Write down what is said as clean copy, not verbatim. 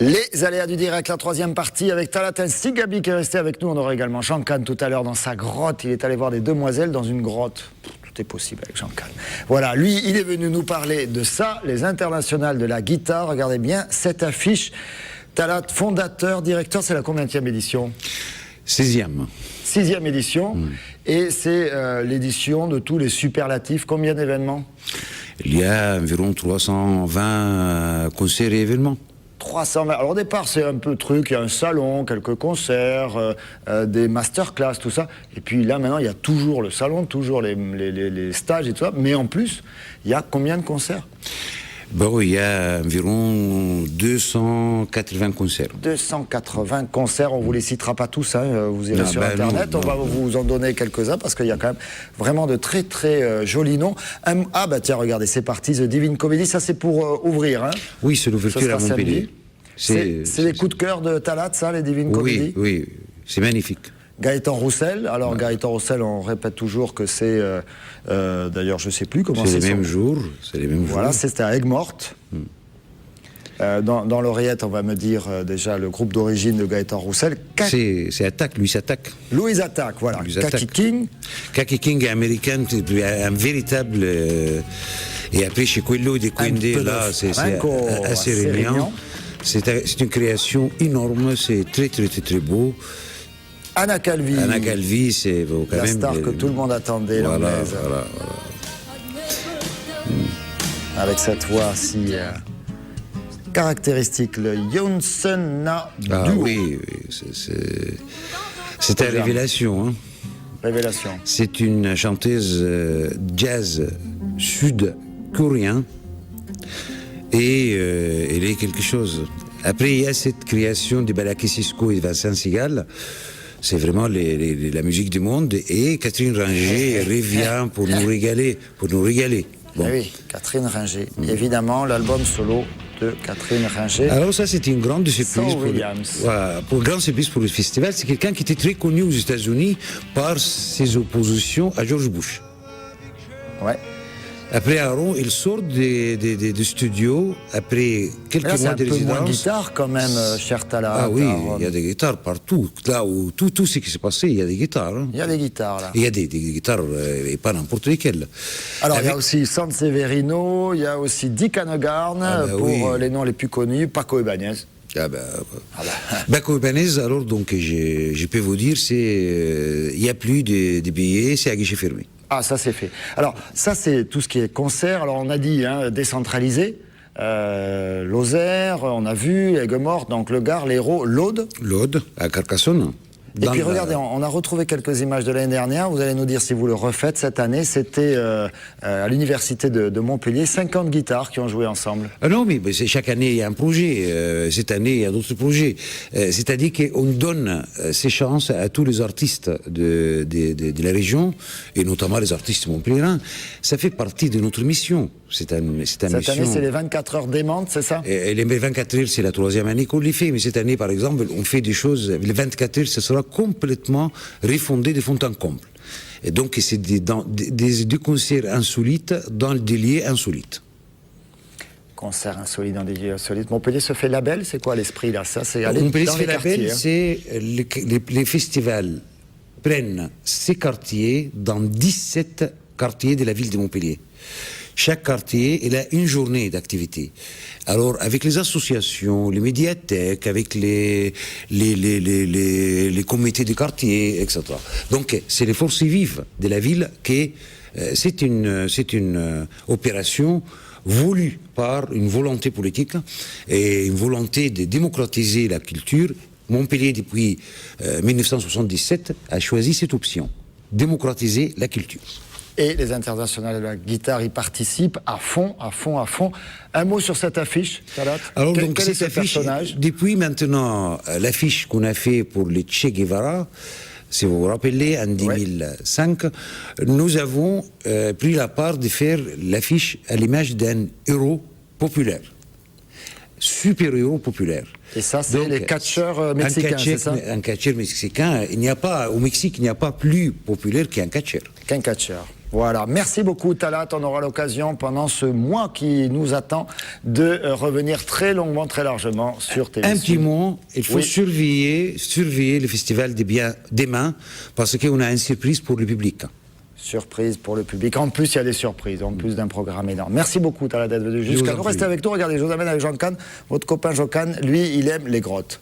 Les aléas du direct, la troisième partie avec Talat El Gabi qui est resté avec nous. On aura également Jean Kahn tout à l'heure dans sa grotte. Il est allé voir des demoiselles dans une grotte. Tout est possible avec Jean Kahn. Voilà, lui, il est venu nous parler de ça, les internationales de la guitare. Regardez bien cette affiche. Talat, fondateur, directeur, c'est la combienième édition? 6e. 6e édition. Et c'est l'édition de tous les superlatifs. Combien d'événements? Il y a environ 320 concerts et événements. 320. Alors au départ, c'est un peu truc, il y a un salon, quelques concerts, des masterclass, tout ça. Et puis là, maintenant, il y a toujours le salon, toujours les stages et tout ça. Mais en plus, il y a combien de concerts? Bon, il y a environ 280 concerts. 280 concerts, on ne vous les citera pas tous, hein, vous irez sur Internet, on va vous en donner quelques-uns parce qu'il y a quand même vraiment de très très jolis noms. Ah bah tiens, regardez, c'est parti, The Divine Comedy, ça c'est pour ouvrir. Hein. Oui, c'est l'ouverture à Montpellier. C'est les coups de cœur de Talat, ça, les Divine Comedy? Oui, c'est magnifique. Gaëtan Roussel, alors Gaëtan Roussel, on répète toujours que c'est, d'ailleurs je ne sais plus comment c'est. C'est les mêmes jours. Voilà, c'était à Aigues-Mortes. Dans l'oreillette, on va me dire déjà le groupe d'origine de Gaëtan Roussel. C'est Attack, Louis Attack. Louis Attack, voilà. Kaki King. Kaki King est américain, un véritable... et après chez Quello de Quende, là, c'est assez régnant. C'est une création énorme, c'est très très très très beau. Anna Calvi. Anna Calvi, c'est quand la même... star que tout le monde attendait, l'anglaise. Voilà. Avec cette voix si caractéristique, le Yonsena Duo. Ah oui, c'est une révélation. Hein. Révélation. C'est une chanteuse jazz sud-coréen et elle est quelque chose. Après, il y a cette création de Balaké Sisko et de Vincent Segal. C'est vraiment la musique du monde. Et Catherine Ringer revient pour nous régaler. Bon. Oui, Catherine Ringer. Évidemment, l'album solo de Catherine Ringer. Alors ça, c'était une grande surprise pour une grande surprise pour le festival. C'est quelqu'un qui était très connu aux États-Unis par ses oppositions à George Bush. Ouais. Après Aaron, il sort du studio, après quelques mois de résidence. C'est un peu moins de guitare quand même, cher Talat. Ah oui, il y a des guitares partout. Là où tout ce qui s'est passé, il y a des guitares. Hein. Il y a des guitares là. Il y a des guitares, et pas n'importe lesquelles. Alors il y a aussi San Severino, il y a aussi Dick Hanegarn, pour les noms les plus connus, Paco Ibáñez. Paco Ibáñez, alors donc je peux vous dire, il n'y a plus de billets, c'est à guichet fermé. Ah, ça c'est fait. Alors, ça c'est tout ce qui est concert. Alors, on a dit décentralisé. Lozère, on a vu, Aigues-Mortes, donc le Gard, l'Hérault, l'Aude. L'Aude, à Carcassonne. Et puis regardez, on a retrouvé quelques images de l'année dernière. Vous allez nous dire si vous le refaites cette année. C'était à l'université de Montpellier, 50 guitares qui ont joué ensemble. Ah non, mais chaque année il y a un projet. Cette année il y a d'autres projets. C'est-à-dire qu'on donne ces chances à tous les artistes de la région, et notamment les artistes montpelliérains. Ça fait partie de notre mission. Cette année, c'est les 24 heures démentes, c'est ça? Et les 24 heures, c'est la 3e année qu'on les fait. Mais cette année, par exemple, on fait des choses. Les 24 heures, ce sera complètement refondé de fond en comble. Et donc, c'est des concerts insolites dans des lieux insolites. Concerts insolites dans des lieux insolites. Montpellier se fait label, c'est quoi l'esprit là? Ça, c'est Montpellier dans se les fait quartiers. Label, c'est les festivals prennent ces quartiers dans 17 quartiers de la ville de Montpellier. Chaque quartier, il a une journée d'activité. Alors, avec les associations, les médiathèques, avec les comités de quartier, etc. Donc, c'est les forces vives de la ville qui... c'est une opération voulue par une volonté politique et une volonté de démocratiser la culture. Montpellier, depuis 1977, a choisi cette option. Démocratiser la culture. Et les internationales de la guitare y participent à fond. Un mot sur cette affiche, Talat. Alors, quel est cette ce affiche, personnage? depuis maintenant, l'affiche qu'on a fait pour le Che Guevara, si vous vous rappelez, en 2005, nous avons pris la part de faire l'affiche à l'image d'un héros populaire. Super-héros populaire. Et ça, c'est les catcheurs mexicains, c'est ça? Un catcheur mexicain, au Mexique, il n'y a pas plus populaire qu'un catcheur. Qu'un catcheur. Voilà, merci beaucoup Talat, on aura l'occasion pendant ce mois qui nous attend de revenir très longuement, très largement sur TV Un Sud. petit mot, il faut Oui. surveiller le festival demain, parce qu'on a une surprise pour le public. Surprise pour le public. En plus, il y a des surprises, en plus d'un programme énorme. Merci beaucoup Talat d'être venu jusqu'à nous. Restez avec nous, regardez, je vous amène avec Jean Kahn, votre copain Jean Kahn, lui, il aime les grottes.